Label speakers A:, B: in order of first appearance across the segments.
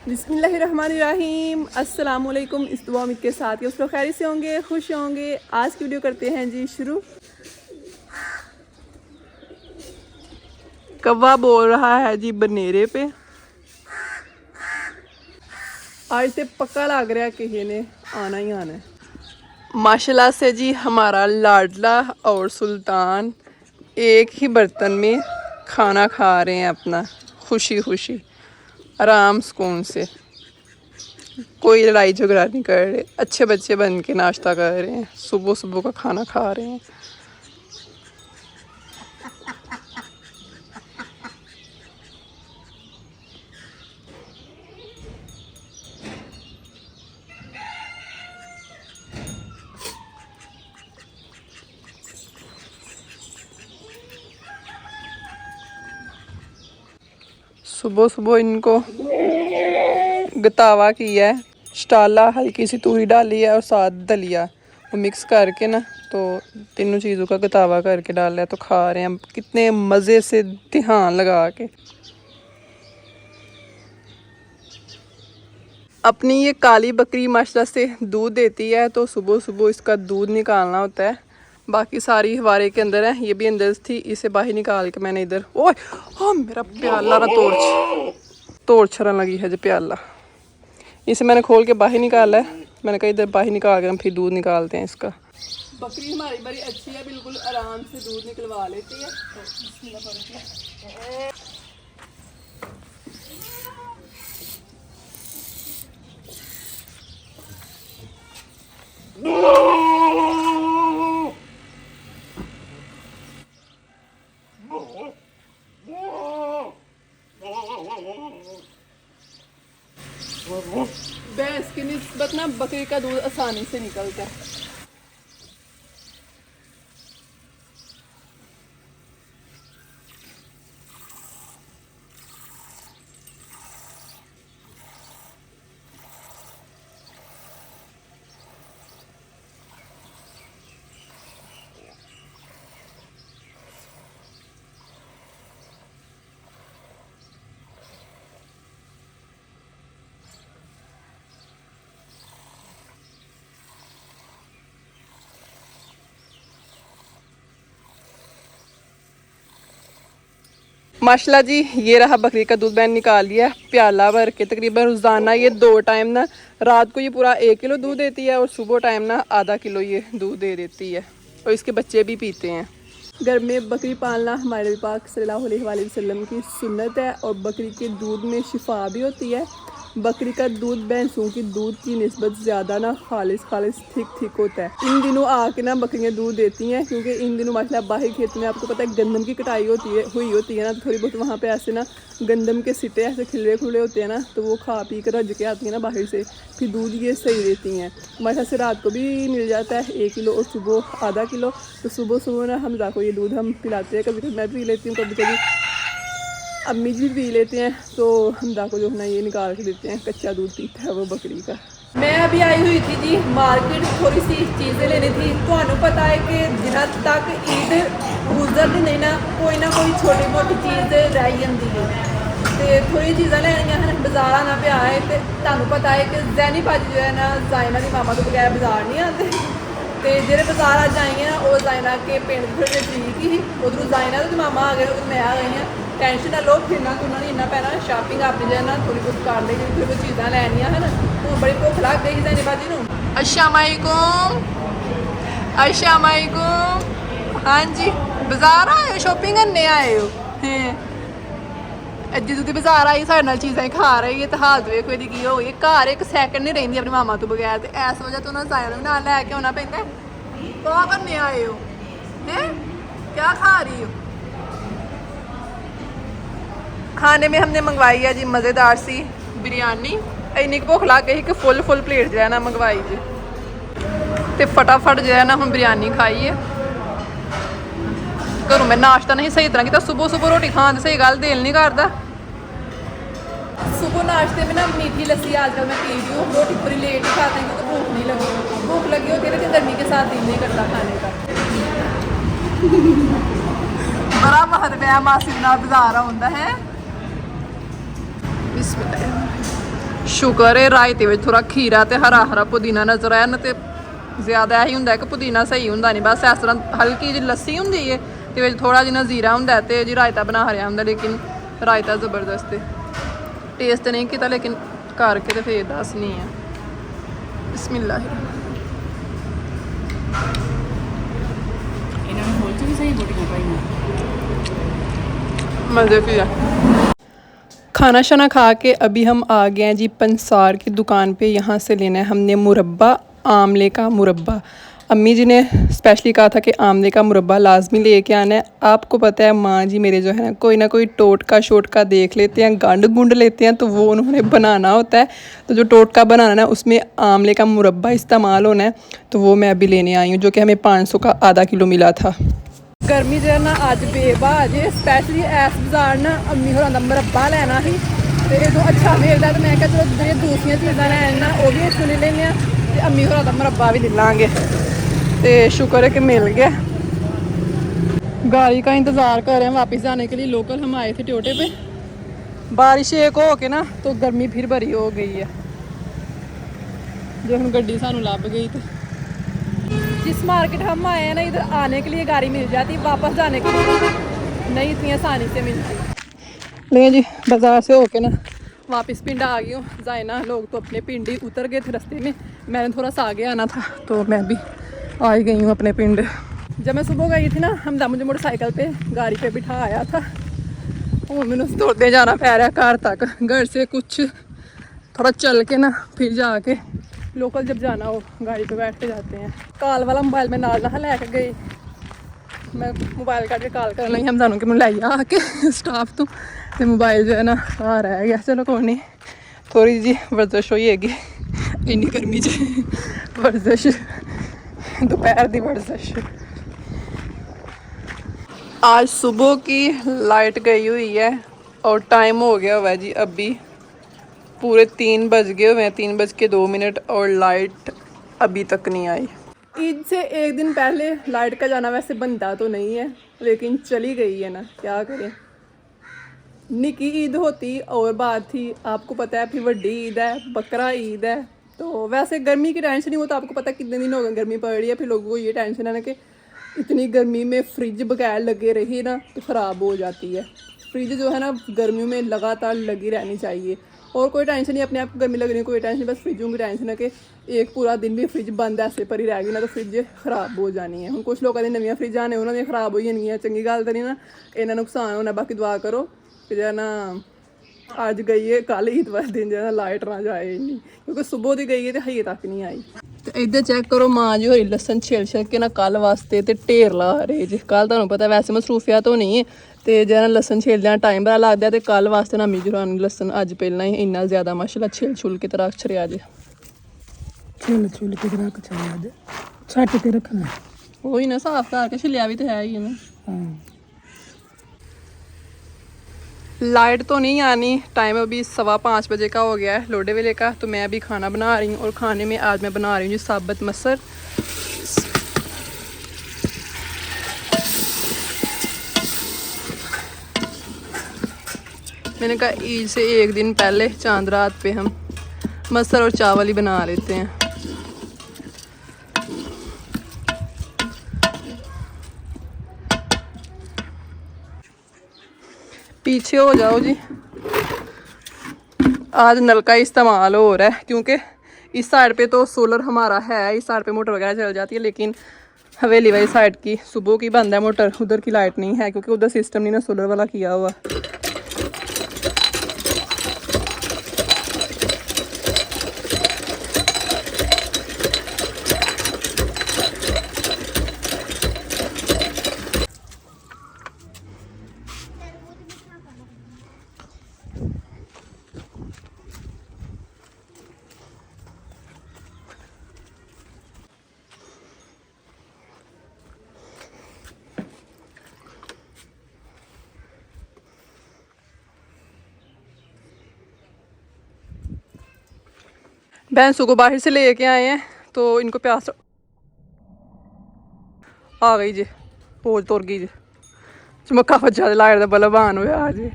A: बिस्मिल्लाहिर्रहमानिर्रहीम, अस्सलाम वालेकुम। इस दुआ उम्मीद के साथ ये उस लोग खैरियत से होंगे, खुश होंगे। आज की वीडियो करते हैं जी शुरू। कौवा बोल रहा है जी बनेरे पे। आज से पक्का लग रहा है कि इन्हें आना ही आना है। माशाल्लाह से जी हमारा लाडला और सुल्तान एक ही बर्तन में खाना खा रहे हैं अपना, खुशी खुशी आराम सुकून से। कोई लड़ाई झगड़ा नहीं कर रहे, अच्छे बच्चे बन के नाश्ता कर रहे हैं, सुबह सुबह का खाना खा रहे हैं। सुबह सुबह इनको गतावा किया है, शटाला हल्की सी तूरी डाली है और साथ दलिया, वो मिक्स करके ना तो तीनों चीज़ों का गतावा करके डाला है, तो खा रहे हैं कितने मज़े से ध्यान लगा के। अपनी ये काली बकरी माशाल्लाह से दूध देती है, तो सुबह सुबह इसका दूध निकालना होता है। बाकी सारी हवारे के अंदर है, ये भी अंदर थी, इसे बाहर निकाल के मैंने इधर ओए हाँ मेरा प्याला ना तोड़ छरन लगी है जो प्याला, इसे मैंने खोल के बाहर निकाला है। मैंने कहा इधर बाहर निकाल के हम फिर दूध निकालते हैं इसका। बकरी हमारी बड़ी अच्छी है, बिल्कुल आराम से दूध निकलवा लेती है। भैंस की निस्बत ना बकरी का दूध आसानी से निकलता है। माशाल्लाह जी ये रहा बकरी का दूध मैंने निकाल लिया प्याला भर के। तकरीबन रोज़ाना ये 2 टाइम ना, रात को ये पूरा 1 किलो दूध देती है और सुबह टाइम ना आधा किलो ये दूध दे देती है, और इसके बच्चे भी पीते हैं। घर में बकरी पालना हमारे पाक सल्लल्लाहु अलैहि वसल्लम की सुन्नत है, और बकरी के दूध में शिफा भी होती है। बकरी का दूध भैंसों की दूध की निस्बत ज़्यादा ना खालिस ठीक होता है। इन दिनों आके ना बकरियाँ दूध देती हैं, क्योंकि इन दिनों माशाल्लाह बाहर खेत में आपको पता है गंदम की कटाई हुई होती है ना, तो थोड़ी बहुत वहाँ पे ऐसे ना गंदम के सिट्टे ऐसे खिले खुले होते हैं ना, तो वो खा पी कर रज के आती हैं ना बाहर से, फिर दूध ये सही देती हैं। हमारे से रात को भी मिल जाता है 1 किलो और सुबह आधा किलो। तो सुबह सुबह ना हमजा को ये दूध हम पिलाते हैं, कभी कभी मैं पी लेती हूँ, कभी कभी अम्मी जी भी पी लेते हैं। तो हमदा को जो है ना ये निकाल के देते हैं, कच्चा दूध पीता है वो बकरी का। मैं अभी आई हुई थी जी मार्केट, थोड़ी सी चीज़ें लेनी थी। तो पता है कि जिन्ना तक ईद गुजरती नहीं ना कोई छोटी मोटी चीज़ रह जाती है, तो थोड़ी चीज़ा लैनियां हैं, बाजार आना पिया है। तो तुहानू पता है कि जैनी भाजी जो है ना जायना की मामा तो बगैर बाजार नहीं आते। तो जो बाजार अज आई हैं वो जायना के पिंड थोड़े ठीक ही, उधरों जायना तो मामा आ गए, उधर मैं आ गई हाँ। टेंशन ना लो, फिरना तुरना नहीं इन्ना पैना, शॉपिंग अपनी जो है ना थोड़ी बहुत कर लेगी, थोड़ी बहुत चीज़ा लैनियां है ना। तो बड़ी भुख लग गई जैनी भाजी नूं। अस्सलाम वालेकुम, हाँ जी बाजार आए हो, शॉपिंग करने आए हो? अज्जी तुझे बाजार आई साढ़े नाल चीज़ां खा रही है, तो हालत वेखो इहदी की होई। घर एक सैकंड नहीं रहिंदी अपनी मामा तो बगैर, तो इस वजह तो उन्होंने जायना भी नाल लैके आना पैंदा। क्या करने आए हो हैं, क्या खा रही हो? खाने में हमने मंगवाई है जी मज़ेदार सी बिरयानी। इन्नी भुख लग गई कि फुल प्लेट जो है ना मंगवाई जी, तो फटाफट जो है ना हम बिरयानी खाई है। घरों मैं नाश्ता नहीं सही तरह किया, सुबह सुबह रोटी खाने की सही गल दिल नहीं करता। सुबह नाश्ते में ना मीठी लस्सी आजकल मैं पी रही हूँ, रोटी थोड़ी लेट ही खाते हैं क्योंकि भूख नहीं लगी, भूख लगी होती है लेकिन गर्मी के साथ दिल नहीं करता खाने का। बड़ा महत्व है मासी ना बाजार आउंदा है। बिस्मिल्लाह शुक्र है रायते में थोड़ा खीरा ते हरा हरा पुदीना नजर आया ना, तो ज़्यादा यही होंगे कि पुदीना सही होंगे नहीं, बस इस तरह हल्की जी लस्सी होंगी है तो थोड़ा जिन्ना जीरा होंगे तो जी रायता बना रहा होंगे, लेकिन रायता ज़बरदस्त है। टेस्ट नहीं किया लेकिन करके तो फिर दसनी है। बिस्मिल्लाह। मज़े की है। खाना शाना खा के अभी हम आ गए हैं जी पंसार की दुकान पे। यहाँ से लेना है हमने मुरब्बा, आमले का मुरब्बा। अम्मी जी ने स्पेशली कहा था कि आमले का मुरब्बा लाजमी लेके आना है। आपको पता है माँ जी मेरे जो है कोई ना कोई टोटका शोटका देख लेते हैं, गांड गुंड लेते हैं, तो वो उन्होंने बनाना होता है। तो जो टोटका बनाना है उसमें आमले का मुरब्बा इस्तेमाल होना है, तो वो मैं अभी लेने आई हूँ, जो कि हमें 500 का आधा किलो मिला था। गर्मी जो है ना अज बेबा जे स्पैशली इस बाजार ना अम्मी होर मुरब्बा लैना ही, तो जो अच्छा मिलता तो मैं क्या चलो जो दूसरी चीज़ा लैन ना वो भी इत्थों ले लेंगे, तो अम्मी होर मुरब्बा भी ले लाँगे। तो शुक्र है कि मिल गया। गाड़ी का इंतज़ार कर रहे हैं वापस जाने के लिए। लोकल हम आए थे ट्योटे पे, बारिश एक हो के ना तो गर्मी फिर भरी हो गई है। जो हम गड्डी सानू लभ गई, तो जिस मार्केट हम आए हैं ना इधर आने के लिए गाड़ी मिल जाती, वापस जाने के लिए नहीं इतनी आसानी से मिलती। लेकिन जी बाज़ार से होके ना वापस पिंड आ गई हूँ। जाइना लोग तो अपने पिंड ही उतर गए थे रास्ते में, मैंने थोड़ा सा आगे आना था तो मैं भी आ ही गई हूँ अपने पिंड। जब मैं सुबह गई थी ना हमदा मुझे मोटरसाइकिल पे गाड़ी पे बिठाया था, और मैंने दौड़ते जाना पै रहा घर तक। घर से कुछ थोड़ा चल के ना फिर जाके लोकल जब जाना हो गाड़ी पे बैठ के जाते हैं। कॉल वाला मोबाइल में नाल ना लैके गई, मैं मोबाइल कट के कॉल कर ली हम जानू कि मैं लाई आके स्टाफ तो मोबाइल जो है ना आ रह गया। चलो कोई नहीं, थोड़ी जी वर्जिश होई हैगी इन्नी गर्मी च, वर्जिश दोपहर की वर्जिश। आज सुबह की लाइट गई हुई है और टाइम हो गया हुआ है जी अभी पूरे 3 बज गए हुए हैं, 3:02 और लाइट अभी तक नहीं आई। ईद से एक दिन पहले लाइट का जाना वैसे बनता तो नहीं है, लेकिन चली गई है ना, क्या करें। निकी ईद होती और बात थी, आपको पता है फिर वड्डी ईद है, बकरा ईद है। तो वैसे गर्मी की टेंशन नहीं हो, तो आपको पता है कितने दिन हो गए गर्मी पड़ रही है, फिर लोगों को ये टेंशन है ना कि इतनी गर्मी में फ्रिज बगैर लगे रही ना तो ख़राब हो जाती है। फ्रिज जो है ना गर्मियों में लगातार लगी रहनी चाहिए, और कोई टेंशन नहीं, अपने आप को गर्मी लग रही है कोई टेंशन नहीं, बस फ्रिजों की टेंशन है कि एक पूरा दिन भी फ्रिज बंद ऐसे पर ही रह गई ना तो फ्रिज खराब हो जानी है। हम कुछ लोगों ने नवी फ्रिज आने उन्होंने खराब हो जानी है, चंगी गल तो नहीं ना, इन्ना नुकसान होना। बाकी दुआ करो कि जो है ना अज गई है कल ईद वाले दिन जो है ना लाइट ना जाए नहीं, क्योंकि सुबह की गई है तो हजे तक नहीं आई। तो इधर चेक करो माँ जी होरी लसन छिल छिल के ना कल वास्ते तो ढेर ला रहे जी। कल तुहानू पता वैसे मसरूफियत होनी है तो जो लसन छिलदे टाइम बड़ा लगता है, तो कल वास्ते ना अम्मी जुरानी लसन अज पहला ही इन्ना ज़्यादा माशाल्लाह छिल छुल के तो रख छड़िया जे।
B: छिल छुल के रख छड़िया जे, छट के रखना
A: वही ना, साफ करके छिलिया भी तो है ही है ना।
B: हाँ।
A: लाइट तो नहीं आनी, टाइम अभी 5:15 बजे का हो गया है लोडे वेले का। तो मैं अभी खाना बना रही हूँ, और खाने में आज मैं बना रही हूँ जी साबुत मसर। मैंने कहा ईद से एक दिन पहले चांद रात पे हम मसर और चावल ही बना लेते हैं। पीछे हो जाओ जी, आज नल का इस्तेमाल हो रहा है क्योंकि इस साइड पे तो सोलर हमारा है, इस साइड पे मोटर वगैरह चल जाती है, लेकिन हवेली वाली साइड की सुबह की बंद है मोटर, उधर की लाइट नहीं है क्योंकि उधर सिस्टम नहीं ना सोलर वाला किया हुआ। भैंसों को बाहर से लेके आए हैं तो इनको प्यास आ गई जी, पोज तुर गई जी, चमक्का फज्जा लाइट का बल्ब ऑन होया जी।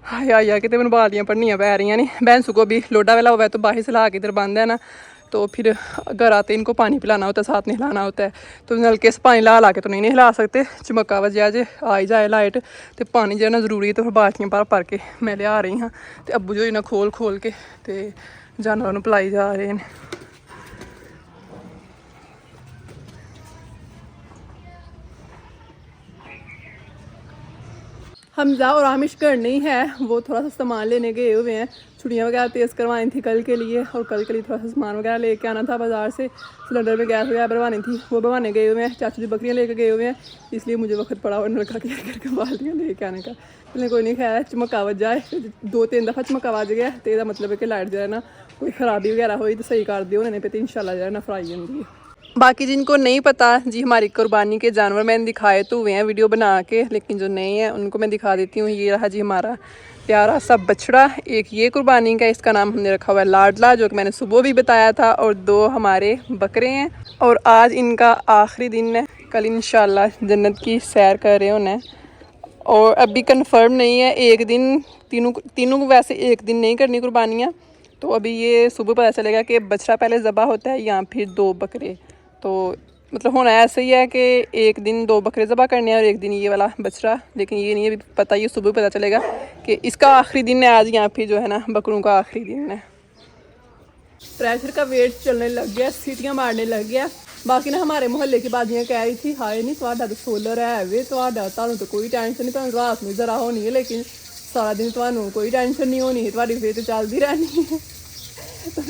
A: हाय आया कि मैंने बालियाँ पढ़नियाँ पै रही ने। भैंसू को भी लोडा वेला हुआ है तो बाहर से ला के इधर बंद है ना, तो फिर घर आते इनको पानी पिलाना होता है, साथ में हिलाना होता है। तो नलके से पानी ला के तो नहीं हिला सकते। चमका वजह जे आ ही जाए लाइट तो पानी जो है ना जरूरी है, तो फिर बाल्टियाँ भर भर के मैं लिया रही हाँ। तो अब्बू जो इन्हें खोल खोल के तो जानवरों को पिलाई जा रहे हैं। हमजा और आमिश घर नहीं है, वो थोड़ा सा सामान लेने गए हुए हैं। छुट्टियाँ वगैरह तेज़ करवानी थी कल के लिए, और कल के लिए थोड़ा सा सामान वगैरह लेके आना था बाज़ार से। सिलेंडर में गैस वगैरह भरवानी थी, वो भरवाने गए हुए हैं। चाचू जी बकरियाँ लेके गए हुए हैं, इसलिए मुझे वक्त पड़ा और नलका के करके बाल्टियाँ लेके आने का। इसलिए कोई नहीं, खैर चमका वज जाए, 2-3 दफ़ा चमका वज गया तो यह मतलब है कि लाइट जो है ना कोई खराबी वगैरह हुई तो सही कर दियो, उन्होंने पे तो इंशाल्लाह जो है ना फ्राई होंगी। बाकी जिनको नहीं पता जी, हमारी कुर्बानी के जानवर मैंने दिखाए तो हुए हैं वीडियो बना के, लेकिन जो नहीं है उनको मैं दिखा देती हूँ। ये रहा जी हमारा प्यारा सा बछड़ा, एक ये कुर्बानी का, इसका नाम हमने रखा हुआ है लाडला, जो कि मैंने सुबह भी बताया था। और 2 हमारे बकरे हैं, और आज इनका आखिरी दिन है। कल इंशाल्लाह जन्नत की सैर कर रहे होना है, और अभी कंफर्म नहीं है एक दिन, तीनों को वैसे एक दिन नहीं करनी कुर्बानियाँ। तो अभी ये सुबह पता चलेगा कि बछड़ा पहले ज़बा होता है या फिर 2 बकरे। तो मतलब होना ऐसे ही है कि एक दिन 2 बकरे ज़बा करने हैं और एक दिन ये वाला बछड़ा, लेकिन ये नहीं अभी पता, ये सुबह पता चलेगा कि इसका आखिरी दिन है आज या फिर जो है ना बकरों का आखिरी दिन है। प्रेशर का वेट चलने लग गया, सीटियाँ मारने लग गया। बाकी ना हमारे मोहल्ले की बाजियाँ कह रही थी हाय नहीं तुहाडा तो सोलर है वे, तुहानू तो कोई टेंशन नहीं, तुहानू रात में जरा होनी है लेकिन सारा दिन तुहानू कोई टेंशन नहीं होनी है, तुहाडी फिर तो चलती रहनी है। तो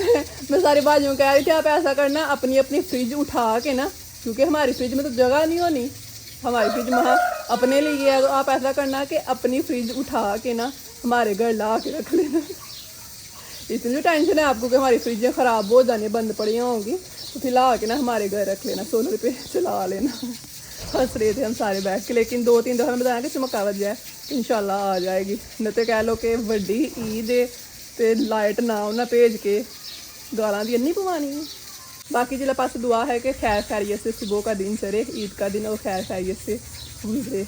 A: मैं सारी बाजियों कह रही थी आप ऐसा करना, अपनी अपनी फ्रिज उठा के ना, क्योंकि हमारी फ्रिज में तो जगह नहीं होनी, हमारी फ्रिज वहाँ अपने लिए है, तो आप ऐसा करना कि अपनी फ्रिज उठा के ना हमारे घर ला के रख लेना। इतनी टेंशन है आपको कि हमारी फ्रिजें ख़राब हो जानी, बंद पड़ी होंगी, तो फिर ला के ना हमारे घर रख लेना, सोलर पे चला लेना। हंस रहे थे हम सारे बैठ के, लेकिन 2-3 दफ़ा मैं बताया कि चमका वज जाए इंशाल्लाह आ जाएगी। न तो कह लो कि वड्डी ईद है तो लाइट ना उन्हें भेज के गालां दी नहीं पवानी। बाकी जिला पास दुआ है कि खैर खैरियत से सुबह का दिन चले, ईद का दिन और खैर खैरियत से गुजरे।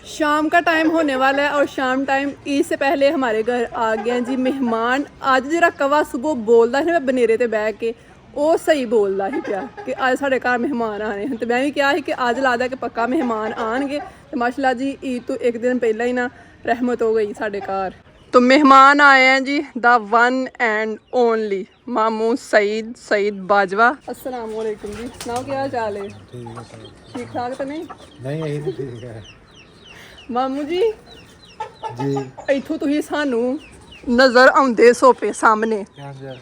A: शाम का टाइम होने वाला है और शाम टाइम ईद से पहले हमारे घर आ गए जी मेहमान। आज जरा कवा सुबह बोलता है मैं बनेरे ते बह के, वो सही बोलता ही क्या कि अज साढ़े घर मेहमान आने हैं, तो मैं भी क्या है कि अज लगता कि पक्का मेहमान आएंगे। तो माशाल्लाह जी ईद तो एक दिन पहले ही ना रहमत हो गई साढ़े घर। तो मेहमान आए हैं जी, द वन एंड ओनली मामू सईद बाजवा। अस्सलाम वालेकुम जी, सुनाओ क्या हाल चाल है? ठीक ठाक तो नहीं?
C: नहीं यही ठीक है
A: मामू जी
C: जी।
A: इथों तुसीं सानू नज़र आउंदे सोपे सामने,
C: क्या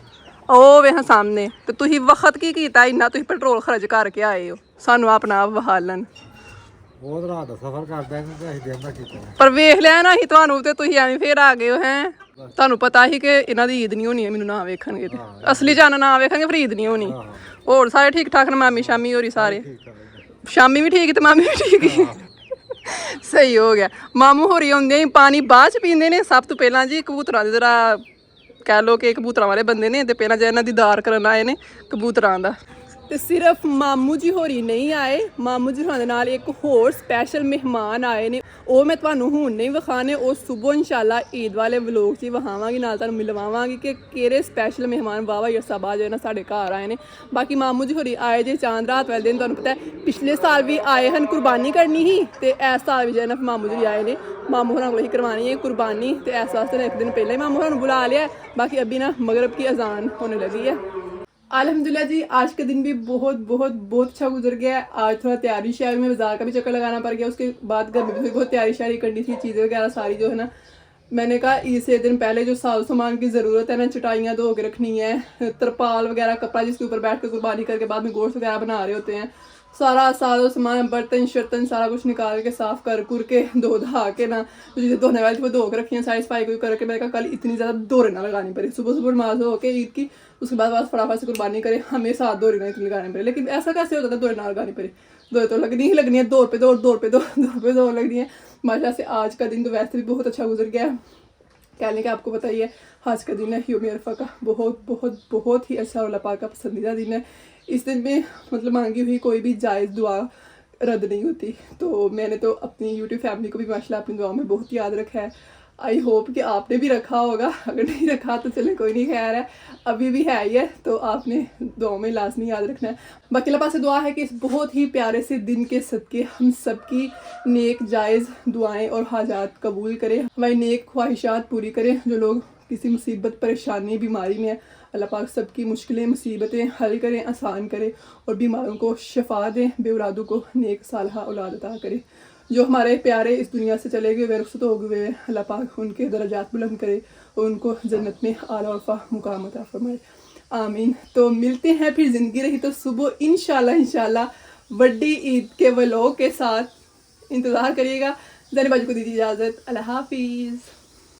A: ਉਹ ਵੇਖ ਸਾਹਮਣੇ, ਤੇ ਤੁਸੀਂ ਵਕਤ ਕੀ ਕੀਤਾ ਇੰਨਾ, ਤੁਸੀਂ ਪੈਟਰੋਲ ਖਰਚ ਕਰਕੇ ਆਏ ਹੋ ਸਾਨੂੰ ਆਪਣਾ ਵਹਾਲਨ।
C: ਉਹ ਰਾਤ ਦਾ ਸਫ਼ਰ ਕਰਦਾ ਹੈ ਕਿ ਅਸੀਂ ਦਿਨ ਦਾ ਕੀਤਾ
A: ਪਰ ਵੇਖ ਲਿਆ ਨਾ ਅਸੀਂ ਤੁਹਾਨੂੰ, ਤੇ ਤੁਸੀਂ ਐਵੇਂ ਫੇਰ ਆ ਗਏ ਹੋ ਹੈ। ਤੁਹਾਨੂੰ ਪਤਾ ਸੀ ਕਿ ਇਹਨਾਂ ਦੀ ਈਦ ਨਹੀਂ ਹੋਣੀ ਹੈ, ਮੈਨੂੰ ਨਾ ਵੇਖਣਗੇ ਤੇ ਅਸਲੀ ਜਾਨ ਨਾ ਵੇਖਣਗੇ ਫਿਰ ਈਦ ਨਹੀਂ ਹੋਣੀ। ਹੋਰ ਸਾਰੇ ਠੀਕ ਠਾਕ ਨੇ? ਮਾਮੀ ਸ਼ਾਮੀ ਹੋਰੀ ਸਾਰੇ? ਸ਼ਾਮੀ ਵੀ ਠੀਕ ਤੇ ਮਾਮੀ ਵੀ ਠੀਕ ਹੀ। ਸਹੀ ਹੋ ਗਿਆ। ਮਾਮੂ ਹੋਰੀ ਆਉਂਦੇ ਹੀ ਪਾਣੀ ਬਾਅਦ ਚ ਪੀਂਦੇ ਨੇ, ਸਭ ਤੋਂ ਪਹਿਲਾਂ ਜੀ ਕਬੂਤਰਾਂ ਦੇ ਜਰਾ कह लो कि कबूतर वाले बंदे ने, तो पहला जो इन्हों दीदार करन आए ने कबूतरां दा। तो सिर्फ मामू जी होरी नहीं आए, मामू जी होने नाल एक होर स्पैशल मेहमान आए ने, वो मैं तुहानू हुण नहीं विखाने, वो सुबह इंशाल्लाह ईद वाले व्लॉग च विखावांगी, नाल तुहानू मिलवावांगी कि केड़े स्पैशल मेहमान वाह वाह अरसा बाद जो है ना साढ़े घर आए ने। बाकी मामू जी होरी आए जे चांद रात वाले दिन, तुहानू पता है पिछले साल भी आए हन कुर्बानी करनी ही, तो इस साल भी जो है ना मामू जी आए ने, मामू होरां कोल ही करवानी है कुर्बानी, तो इस वास्ते एक दिन पहले ही मामू होरां बुला लिया। बाकी अभी ना मगरब की अजान होने लगी है। अल्हम्दुलिल्लाह जी आज का दिन भी बहुत बहुत बहुत अच्छा गुजर गया है। आज थोड़ा तैयारी शहर में बाजार का भी चक्कर लगाना पड़ गया, उसके बाद घर में भी बहुत तैयारी शारी करनी थी, चीज़ें वगैरह सारी जो है ना, मैंने कहा ईद से दिन पहले जो साल सामान की ज़रूरत है ना, चटाइयाँ धो के रखनी है, तरपाल वगैरह कपड़ा जिसके ऊपर बैठ कर कुर्बानी करके बाद में गोश्त वगैरह बना रहे होते हैं, सारा सारा सामान बर्तन शर्तन सारा कुछ निकाल के साफ़ कर कुर के धो धा के ना, तो चीज़ें धोने वाली थी वो धो के रखी हैं, सारी सफाई कोई करके मैंने कहा कल इतनी ज़्यादा दौरे ना लगानी पड़े, सुबह सुबह नमाज हो के ईद की, उसके बाद फटाफट से कुर्बानी करे, हमें 7 दौरे ना इतनी लगानी पड़े। लेकिन ऐसा कैसे होता था दौरे ना लगानी पड़े? दौरे तो लगनी ही लगनी है, दौड़ पे दौड़ लगनी है। माशाल्लाह से आज का दिन तो वैसे भी बहुत अच्छा गुजर गया है। कहने का आपको बताइए आज का दिन है यौम अरफा का, बहुत बहुत बहुत ही अच्छा और अल्लाह पाक का पसंदीदा दिन है। इस दिन में मतलब मांगी हुई कोई भी जायज़ दुआ रद्द नहीं होती। तो मैंने तो अपनी यूट्यूब फैमिली को भी माशाल्लाह अपनी दुआ में बहुत याद रखा है। आई होप कि आपने भी रखा होगा, अगर नहीं रखा तो चले कोई नहीं, खैर है अभी भी है ही है, तो आपने दुआ में लाजमी याद रखना है। बाकी अल्लाह पाक से दुआ है कि इस बहुत ही प्यारे से दिन के सदके हम सबकी नेक जायज़ दुआएं और हाजात कबूल करे, हमारी नेक ख्वाहिशात पूरी करे। जो लोग किसी मुसीबत परेशानी बीमारी में है, अल्लाह पाक सबकी मुश्किलें मुसीबतें हल करें, आसान करे और बीमारों को शफा दें, बेऔलादों को नेक सालहा औलाद अता करे। जो हमारे प्यारे इस दुनिया से चले गए, रुखसत हो गए, अल्लाह पाक उनके दर्जात बुलंद करे और उनको जन्नत में आला वफा मुकाम अता फरमाए, आमीन। तो मिलते हैं फिर, ज़िंदगी रही तो सुबह इंशाल्लाह बड़ी ईद के व्लॉग के साथ, इंतज़ार करिएगा। जाने बाजू को दीजिए इजाज़त, अल्लाह हाफिज़।